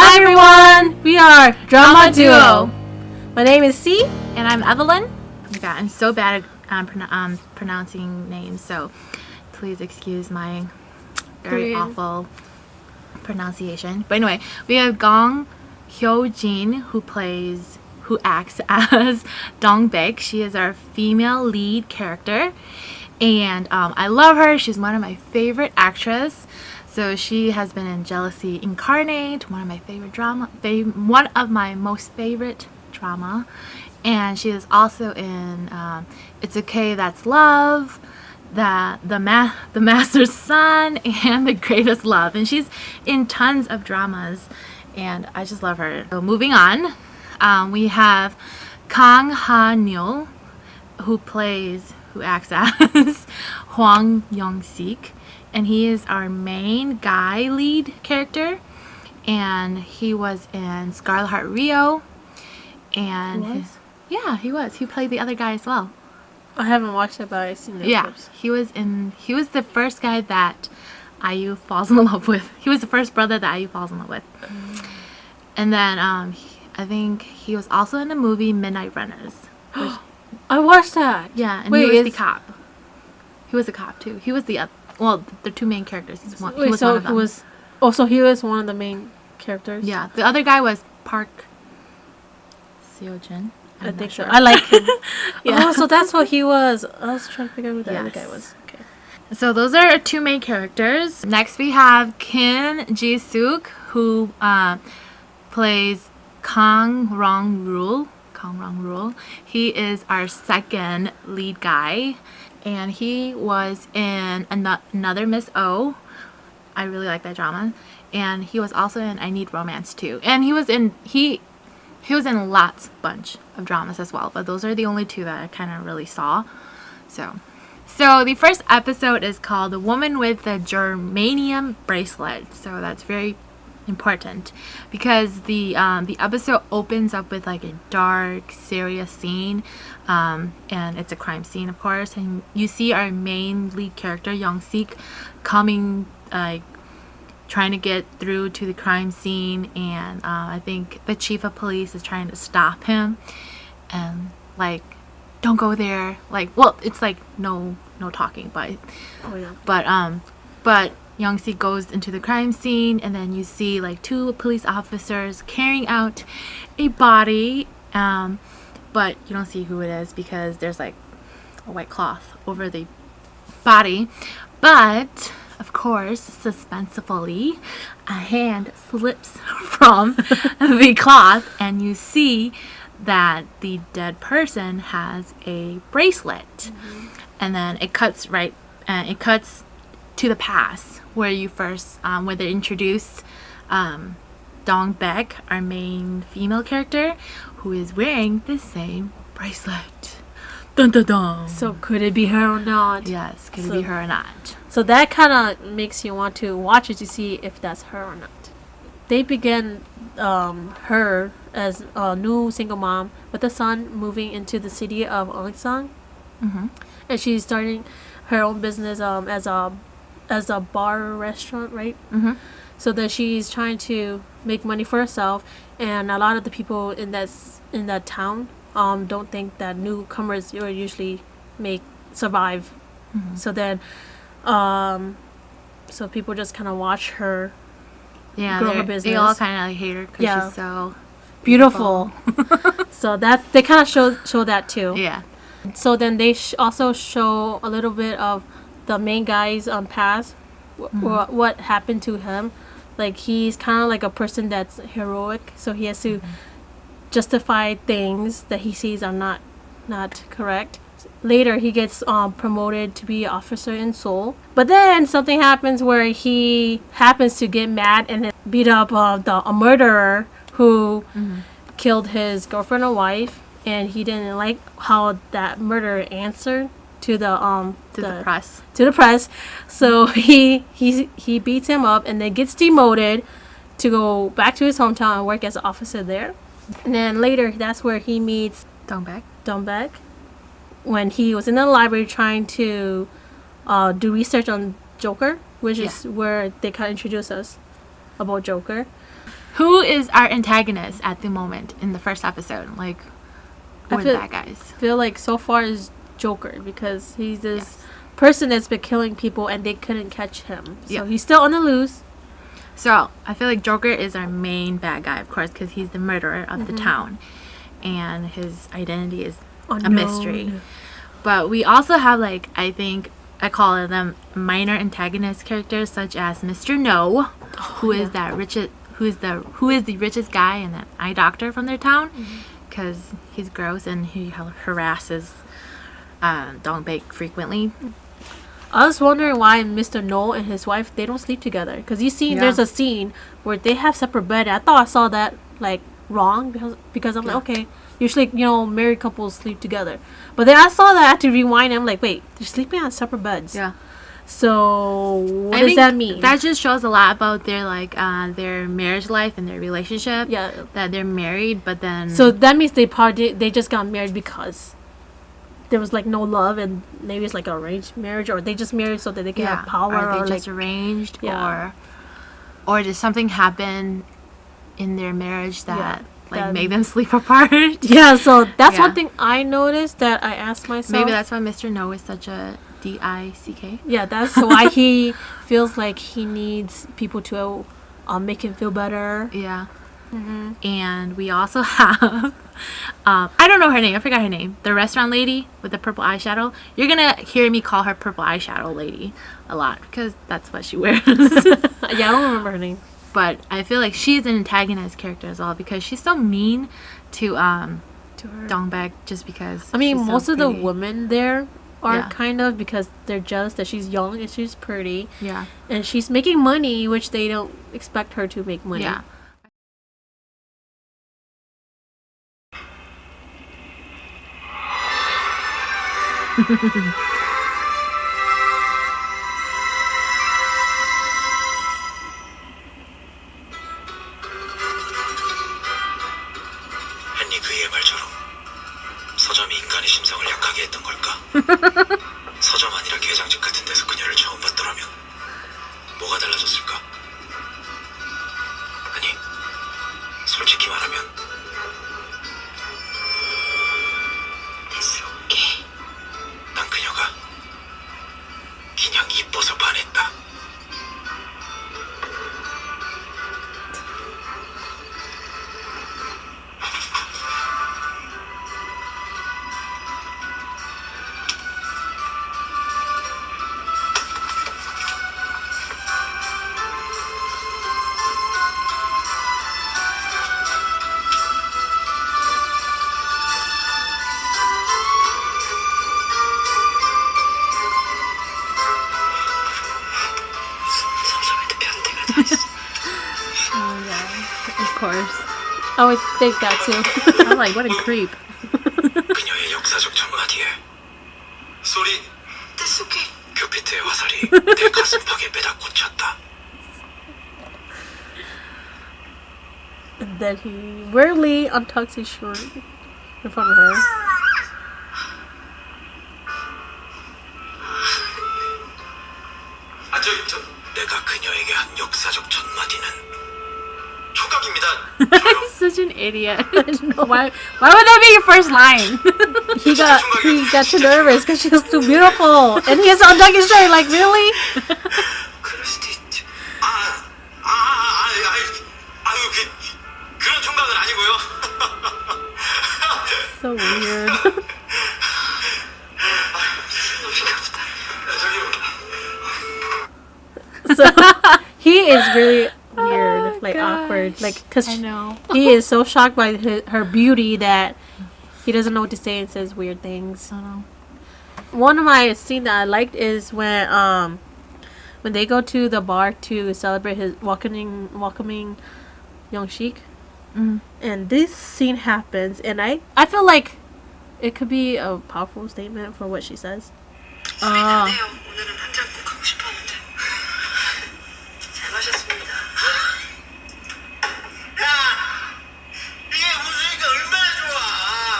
Hi everyone! We are Drama Duo. My name is C. And I'm Evelyn. Oh my god, I'm so bad at pronouncing names, so please excuse my very awful pronunciation. But anyway, we have Gong Hyo-jin who acts as Dong Baek. She is our female lead character, and I love her. She's one of my favorite actresses. So she has been in Jealousy Incarnate, one of my most favorite drama, and she is also in It's Okay, That's Love, the Master's Son, and The Greatest Love, and she's in tons of dramas, and I just love her. So moving on, we have Kang Ha-neul, who acts as Hwang Young-sik. And he is our main guy lead character, and he was in Scarlet Heart Rio, and he was. He played the other guy as well. I haven't watched it, but I've seen the clips. He was the first guy that IU falls in love with. He was the first brother that IU falls in love with. And then I think he was also in the movie Midnight Runners. I watched that. Yeah, and he was the cop. He was a cop too. He was the two main characters. He was one of them. He was one of the main characters. Yeah, the other guy was Park Seo-jin. I think so. I like him. Yeah. Oh, so that's what he was. I was trying to figure out who the other guy was. Okay. So those are our two main characters. Next we have Kim Ji-suk, who plays Kang Rong-rul. He is our second lead guy. And he was in another Miss O. I really like that drama. And he was also in I Need Romance too. And he was in bunch of dramas as well. But those are the only two that I kind of really saw. So the first episode is called The Woman with the Germanium Bracelet. So that's very important because the episode opens up with like a dark, serious scene, and it's a crime scene, of course, and you see our main lead character Young-sik coming, trying to get through to the crime scene, and I think the chief of police is trying to stop him and don't go there, it's no talking, but Young-sik goes into the crime scene, and then you see two police officers carrying out a body, but you don't see who it is because there's a white cloth over the body. But of course, suspensefully, a hand slips from the cloth, and you see that the dead person has a bracelet, and then it cuts to the past, where you first, where they introduce Dong Baek, our main female character, who is wearing the same bracelet. Dun dun dun. So could it be her or not? Yes, could it be her or not? So that kind of makes you want to watch it to see if that's her or not. They begin her as a new single mom with a son moving into the city of Ulsan, and she's starting her own business as a bar restaurant, right? So that she's trying to make money for herself, and a lot of the people in that town don't think that newcomers usually survive. So then so people just kind of watch her grow her business. They all kind of hate her because she's so beautiful. So they kind of show that too. Yeah. So then they also show a little bit of the main guy's past, what happened to him. He's kind of like a person that's heroic, so he has to justify things that he sees are not correct. Later, he gets promoted to be an officer in Seoul, but then something happens where he happens to get mad and then beat up a murderer who killed his girlfriend or wife, and he didn't like how that murderer answered to the press. So he beats him up and then gets demoted to go back to his hometown and work as an officer there. And then later, that's where he meets Dong Baek when he was in the library trying to do research on Joker, which is where they kind of introduce us about Joker. Who is our antagonist at the moment in the first episode? Like, who are the bad guys? I feel like so far is Joker because he's this person that's been killing people and they couldn't catch him. So he's still on the loose. So I feel like Joker is our main bad guy, of course, because he's the murderer of the town. And his identity is a mystery. But we also have, like, I think I call them minor antagonist characters such as Mr. No, who is the richest guy and an eye doctor from their town, because he's gross and he harasses Dongbek frequently. I was wondering why Mr. No and his wife, they don't sleep together. Because there's a scene where they have separate bed. I thought I saw that, like, wrong because I'm like, okay, usually, married couples sleep together. But then I saw that I had to rewind and I'm like, wait, they're sleeping on separate beds. Yeah. So what does that mean? That just shows a lot about their their marriage life and their relationship. Yeah. That they're married, but then so that means they just got married because there was like no love and maybe it's like an arranged marriage, or they just married so that they can have power, or they just arranged, or did something happen in their marriage that made them sleep apart. Yeah, so that's one thing I noticed that I asked myself. Maybe that's why Mr. No is such a D-I-C-K. Yeah, that's why he feels like he needs people to make him feel better. Yeah. And we also have I don't know her name, I forgot her name, the restaurant lady with the purple eyeshadow. You're gonna hear me call her purple eyeshadow lady a lot because that's what she wears. Yeah, I don't remember her name, but I feel like she's an antagonist character as well because she's so mean to her Dongbek, just because I mean she's most so of pretty. the women there are kind of, because they're jealous that she's young and she's pretty, and she's making money, which they don't expect her to make money. 헨리 그이의 말처럼 서점이 인간의 심성을 약하게 했던 걸까? 서점 아니라 개장직 같은 데서 그녀를 처음 봤더라면 뭐가 달라졌을까? 아니, 솔직히 말하면 It's okay. 난 그녀가 그냥 이뻐서 반했다. Of course. I would think that too. I'm like, what a creep. 그녀의 역사적 첫마디에 소리 데스케 교피트의 화살이 내 가슴팍에 매다 꽂혔다. And then he weirdly untucks his shirt in front of her. 내가 그녀에게 한 역사적 첫마디는 초각입니다. Such an idiot. Why would that be your first line? he got too nervous because she was too beautiful, and he has to untuck his shirt. Like, really? 그럴 수도 있지. 그런 총각은 아니고요. So weird. So he is really weird, like awkward, like because he is so shocked by her beauty that he doesn't know what to say and says weird things. I know. One of my scenes that I liked is when they go to the bar to celebrate his welcoming Young Sheik, and this scene happens, and I feel like it could be a powerful statement for what she says. 오늘은 한 잔 꼭 하고 싶었는데 잘 마셨습니다. 야, 이게 웃으니까 얼마나 좋아.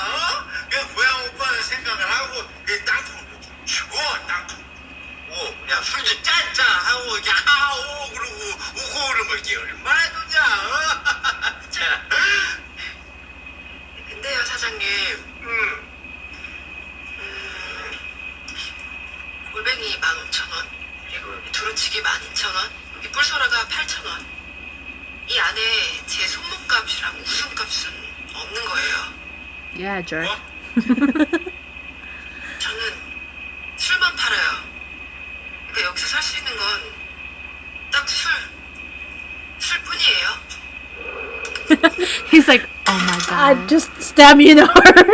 어? 그 고향 오빠는 생각을 하고 그 땅콩도 주고 땅콩. 야, 술 좀 짠짠 하고 야오 그러고 웃고 그러면 이게 얼마나 좋냐. 8,000원. 이 안에 제 손목값이랑 웃음값은 없는 거예요. Yeah, jerk. 뭐? 저는 술만 팔아요. 그러니까 여기서 살 수 있는 건 딱 술뿐이에요. He's like, oh my I god. just stab me in the heart.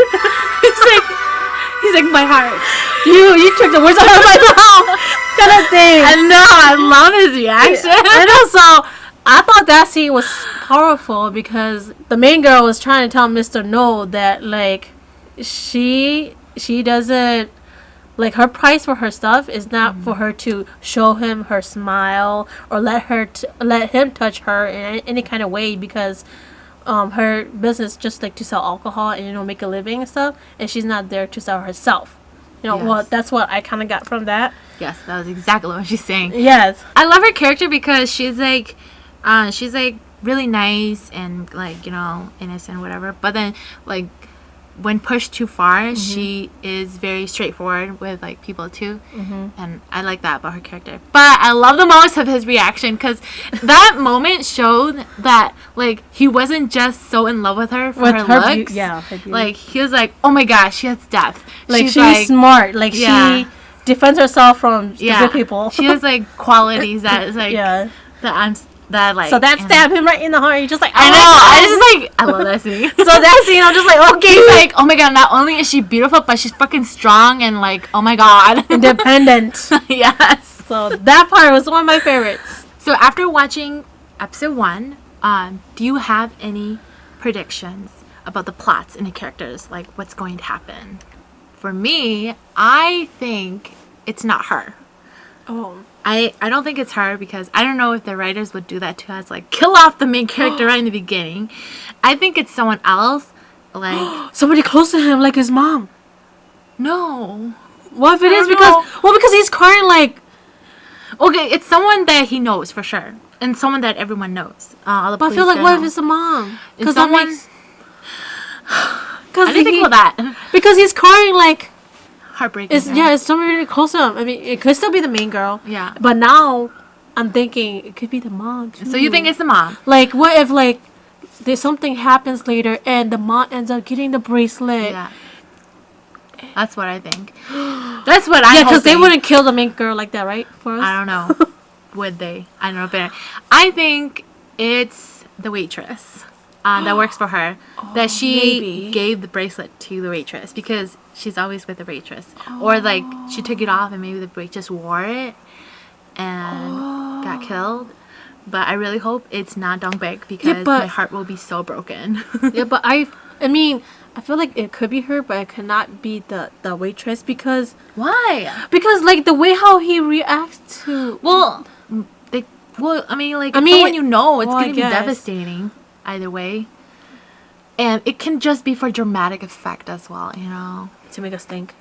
He's like my heart. You took the words out of my mouth. Kind of thing. I know. I love his reaction. And also, I thought that scene was powerful because the main girl was trying to tell Mr. No that like she doesn't like her price for her stuff is not for her to show him her smile or let him touch her in any kind of way because her business just like to sell alcohol and make a living and stuff, and she's not there to sell herself. Well, Yes. that's what I kind of got from that. Yes, that was exactly what she's saying. Yes. I love her character because she's like really nice and like innocent, whatever. But then like when pushed too far, she is very straightforward with like people too, and I like that about her character. But I love the most of his reaction because that moment showed that like he wasn't just so in love with her for her looks. Her beauty. Like he was like, oh my gosh, she has depth. Like she's smart. Like she defends herself from stupid people. She has like qualities that is like that like. So that stabbed him right in the heart. You're just like, I know. I just like I love that scene. So that scene, I'm just like, okay, He's like, oh my god, not only is she beautiful, but she's fucking strong and like, oh my god, independent. Yes. So that part was one of my favorites. So after watching episode 1, do you have any predictions about the plots and the characters, like what's going to happen? For me, I think it's not her. Oh. I don't think it's her because I don't know if the writers would do that to us, like kill off the main character right in the beginning. I think it's someone else, like somebody close to him, like his mom. no. What if it I is don't because know. because he's crying like Okay, it's someone that he knows for sure, and someone that everyone knows. All the but I feel police like what if know. it's the mom? It's someone. Because I didn't think about that. because he's crying like Heartbreaking. it's it's somebody really close to him. I mean, it could still be the main girl. Yeah. But now I'm thinking it could be the mom too. So you think it's the mom? like what if like there's something happens later and the mom ends up getting the bracelet? Yeah. That's what I think. That's what I. Yeah, because they wouldn't kill the main girl like that, right? For us. I don't know. Would they? I don't know. But I think it's the waitress that works for her. That she maybe. gave the bracelet to the waitress because she's always with the waitress. Or like she took it off and maybe the waitress wore it and got killed. But I really hope it's not Dongbek because my heart will be so broken. Yeah, but I mean, I feel like it could be her, but it could not be the waitress because Why? like the way how he reacts to Well, I mean, like, someone you know, it's well, gonna I be guess. devastating either way, and it can just be for dramatic effect as well, to make us think.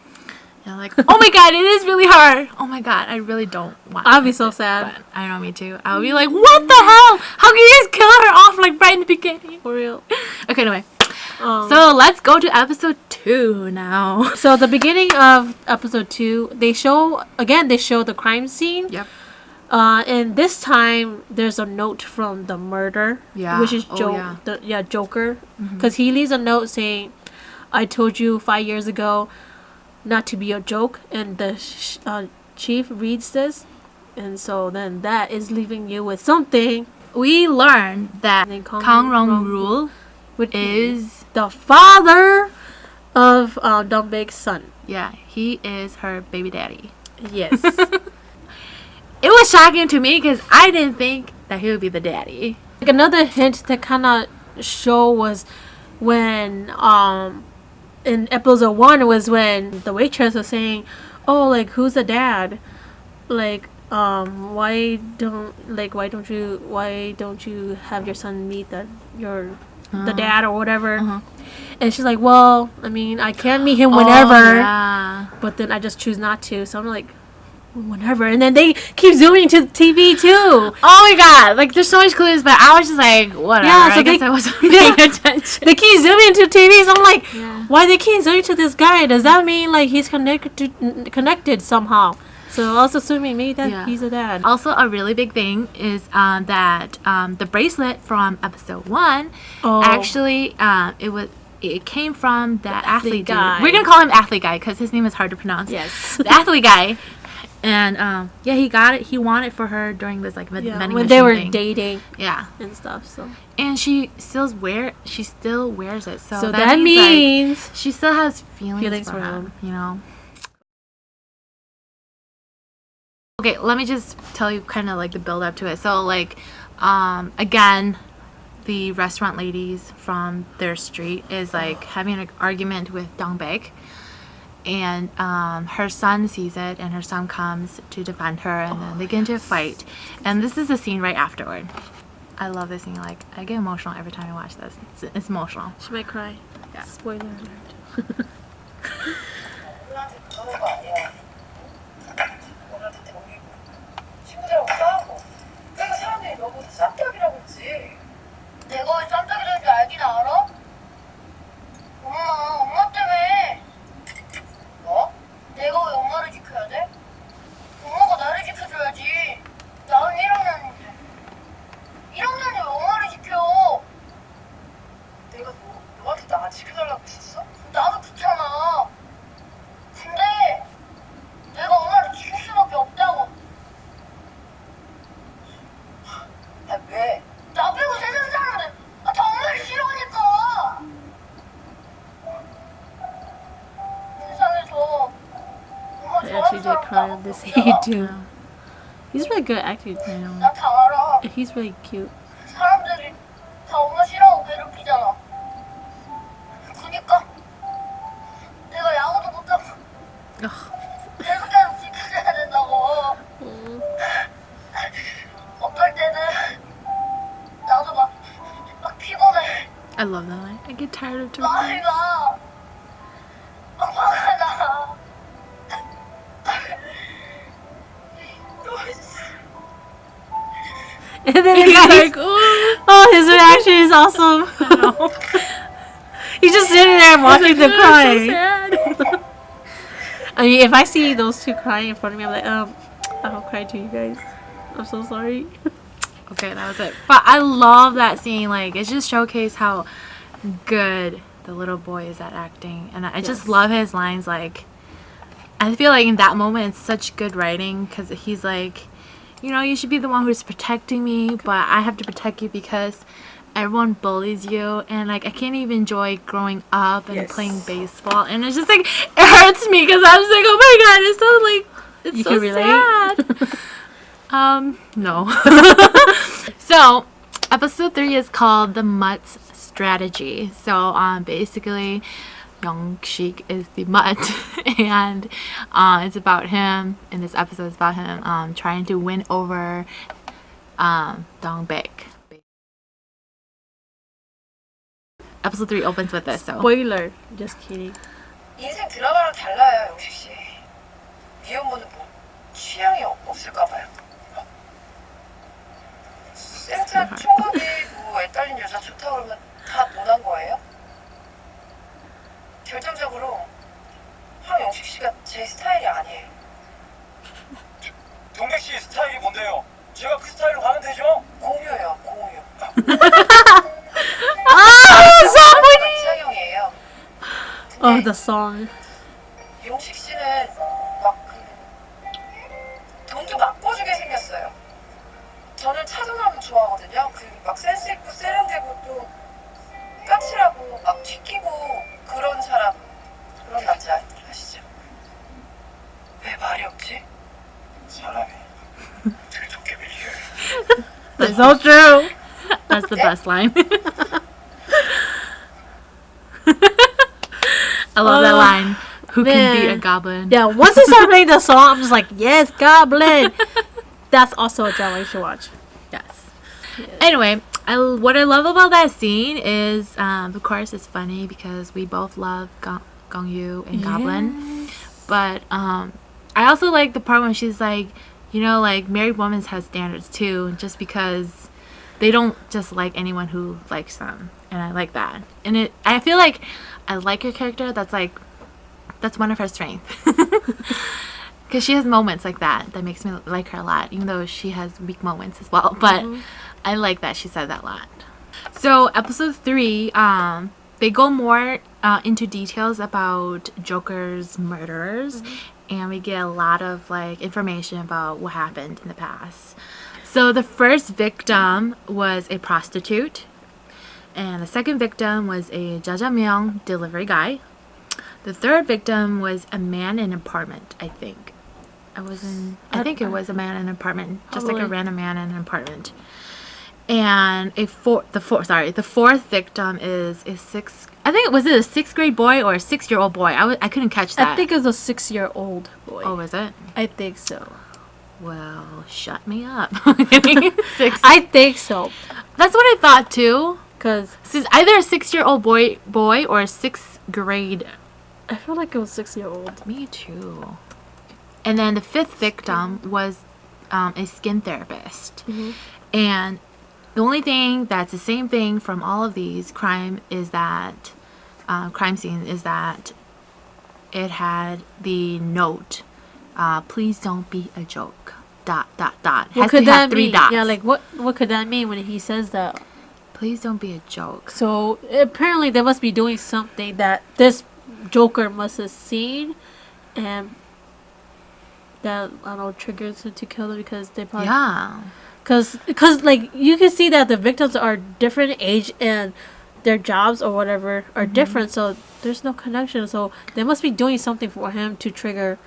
Yeah, like, oh my god, it is really hard. Oh my god, I really don't want. I'll be so sad. But I know, me too. I'll be like, what the hell? How can you just kill her off like right in the beginning? For real. Okay, anyway. So let's go to episode 2 now. So the beginning of episode 2, they show the crime scene. Yep. And this time there's a note from the murder. Yeah. Which is Yeah. Joker. Because he leaves a note saying, "I told you 5 years ago not to be a joke," and the chief reads this, and so then that is leaving you with something. We learned that Kang Rong-rul Which is the father of Dongbek's son. Yeah, he is her baby daddy. Yes. It was shocking to me because I didn't think that he would be the daddy. Like another hint that kind of show was when in episode 1 was when the waitress was saying, "Oh, like who's the dad? Like why don't you have your son meet the dad or whatever?" And she's like, "Well, I mean, I can meet him whenever, but then I just choose not to." So I'm like, whenever. And then they keep zooming to the TV too. Oh my god, like there's so much clues, but I was just like, whatever. Yeah, so I guess I wasn't paying attention. They keep zooming to TV, so I'm like, why they keep zooming to this guy? Does that mean like he's connected somehow? So I was assuming maybe that Yeah. he's a dad. Also, a really big thing is that the bracelet from episode 1 actually it came from that athlete guy. dude. We're gonna call him athlete guy because his name is hard to pronounce. Yes. The athlete guy. And he got it. He won it for her during this like vending when machine they were thing. dating Yeah. and stuff. So And she still wears it. So that means means like, she still has feelings for for him. you know. Okay, let me just tell you kind of like the build up to it. So like again, the restaurant ladies from their street is like having an argument with Dongbek. And her son sees it, and her son comes to defend her, and then they get into a fight. And this is the scene right afterward. I love this scene. Like, I get emotional every time I watch this. It's emotional. she might cry. Yeah. Spoiler alert. 누나한테 그러는 거 아니야. 누나한테 대우리고 친구들하고 싸우고 그러니까 사람들이 너보고 쌈딱이라고 했지. 내가 왜 쌈딱이라는 줄 알긴 알아? 엄마 때문에. 뭐? 내가 왜 엄마를 지켜야 돼? 엄마가 나를 지켜줘야지. 나는 1학년인데 1학년이 왜 엄마를 지켜? 내가 너한테 나 지켜달라고 했었어? 나도 그렇잖아. 근데 내가 엄마를 지킬 수밖에 없다고. 아 왜? 나 빼고 세상 사람들 다 엄마를 싫어하니까. 세상에서 엄마 I actually did cry on this scene too. He's really good acting. 나다 알아. He's really cute. 사람들이 다 엄마 싫어하고 괴롭히잖아. 그니까 내가 야구도 못하고 계속 지켜줘야 된다고. 어떨 때는 나도 막 피곤해. I love that line. I get tired of talking. 나이가 막 화가 나. And then he's like, oh, his reaction is awesome. He's just sitting there watching them cry. So sad. I mean, if I see those two crying in front of me, I'm like, I don't cry to you guys. I'm so sorry. Okay, that was it. But I love that scene. Like, it just showcased how good the little boy is at acting. And I just love his lines. Like, I feel like in that moment, it's such good writing. Because he's like, you know, you should be the one who's protecting me. But I have to protect you because everyone bullies you. And, like, I can't even enjoy growing up and playing baseball. And it's just, like, it hurts me. Because I'm just like, oh, my God. It's so, like, it's You so can relate? sad. No. So, episode 3 is called The Mutt's Strategy. So, basically, Young-shik is the mutt, and it's about him, in this episode, it's about him trying to win over Dongbek. Episode 3 opens with this, so. Spoiler. Just kidding. 인생 드라마랑 달라요, 영식 씨. 미혼모는 뭐 취향이 없을까 봐요. 센터 총각이 뭐 애딸린 여자 좋다 그러면 다 논한 거예요? 결정적으로 황영식 씨가 제 스타일이 아니에요. 동백 씨 스타일이 뭔데요? 제가 그 스타일로 가면 되죠? 공유요, 공유. so 이상형이에요. Oh, the song. 용식 씨는 막 돈도 막 꿔주게 생겼어요. 저는 차분하고 좋아하거든요. 막 센스 있고 세련되고 또 까칠하고 막 튀기고 그런 사람, 그런 남자 아시죠? 왜 말이 없지? 사람이 들토끼 밀려. That's so true. That's the best line. I love that line. Who can beat a man. goblin? Yeah, once they start playing the song, I'm just like, yes, Goblin. That's also a drama you should watch. Yes. Anyway, what I love about that scene is, of course, it's funny because we both love Gong Yu and Goblin. But I also like the part when she's like, you know, like married women have standards too, just because they don't just like anyone who likes them, and I like that. And I feel like I like her character. That's one of her strengths. Because she has moments like that makes me like her a lot, even though she has weak moments as well. But I like that she said that a lot. So episode 3, they go more into details about Joker's murderers, and we get a lot of like information about what happened in the past. So the first victim was a prostitute, and the second victim was a jjajangmyeon delivery guy. The third victim was a man in an apartment, I think. I think it was a man in an apartment, just like a random man in an apartment. And the fourth victim is a a 6th grade boy or a 6-year-old boy? I couldn't catch that. I think it was a 6-year-old boy. Oh, is it? I think so. Well, shut me up. I think so. That's what I thought too. Cause it's either a 6-year-old boy or a 6th grade. I feel like it was 6-year-old. Me too. And then the 5th victim was a skin therapist. And the only thing that's the same thing from all of these crime scenes is that it had the note, please don't be a joke, ... What could that mean? Yeah, like what could that mean when he says that? Please don't be a joke. So apparently they must be doing something that this Joker must have seen, and that, I don't know, triggers it to kill them, because they probably... Yeah. Because like you can see that the victims are different age and their jobs or whatever are different, so there's no connection. So they must be doing something for him to trigger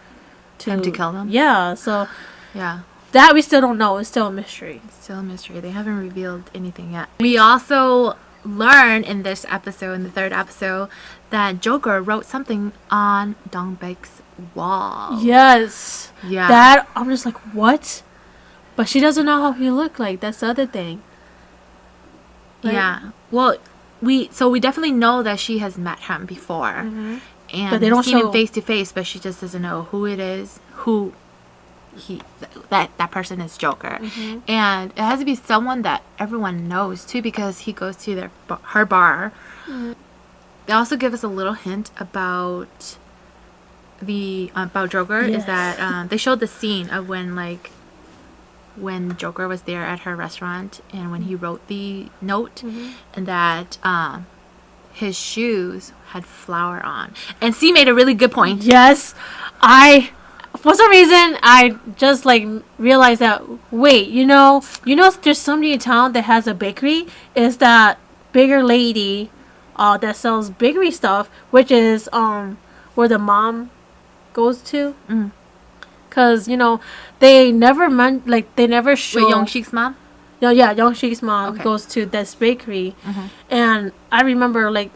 him to kill them. Yeah. So yeah, that we still don't know. It's still a mystery. Still a mystery. They haven't revealed anything yet. We also learn in this episode, in the 3rd episode, that Joker wrote something on Dong-baek's wall. Yes. Yeah. That I'm just like, what? But she doesn't know how he looked like. That's the other thing. Like, yeah. Well, we definitely know that she has met him before, and but they don't seen show him face to face. But she just doesn't know who it is. Who that person is Joker, and it has to be someone that everyone knows too, because he goes to her bar. They also give us a little hint about Joker. Is that they showed the scene of when Joker was there at her restaurant, and when he wrote the note, and that his shoes had flour on. And C made a really good point. Yes, for some reason I just like realized that, wait, you know there's somebody in town that has a bakery. Is that bigger lady that sells bakery stuff, which is where the mom goes to. Because they never they never show. Wait, Young-shik's mom? No, yeah, Young-shik's mom goes to this bakery, and I remember like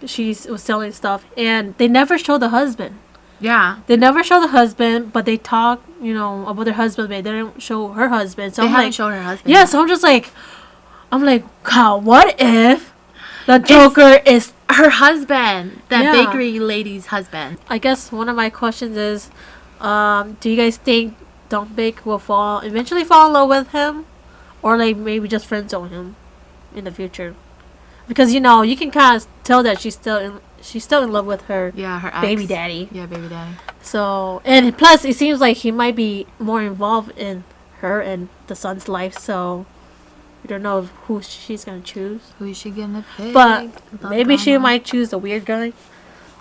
she was selling stuff, and they never show the husband. Yeah, they never show the husband, but they talk, about their husband, but they don't show her husband. So they I'm haven't like, shown her husband. Yeah, so I'm like, God, what if the Joker is her husband? That bakery lady's husband. I guess one of my questions is, do you guys think Dong-baek will eventually fall in love with him, or like maybe just friend zone him in the future? Because you can kind of tell that she's still in love with her her ex. baby daddy. Yeah, baby daddy. So, and plus it seems like he might be more involved in her and the son's life. So we don't know who she's gonna choose. Who is she gonna pick? But maybe she might choose the weird guy,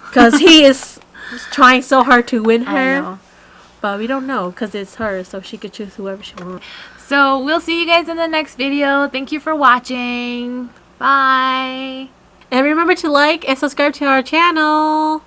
because he is trying so hard to win her. But we don't know, because it's her, so she could choose whoever she wants. So we'll see you guys in the next video. Thank you for watching. Bye. And remember to like and subscribe to our channel.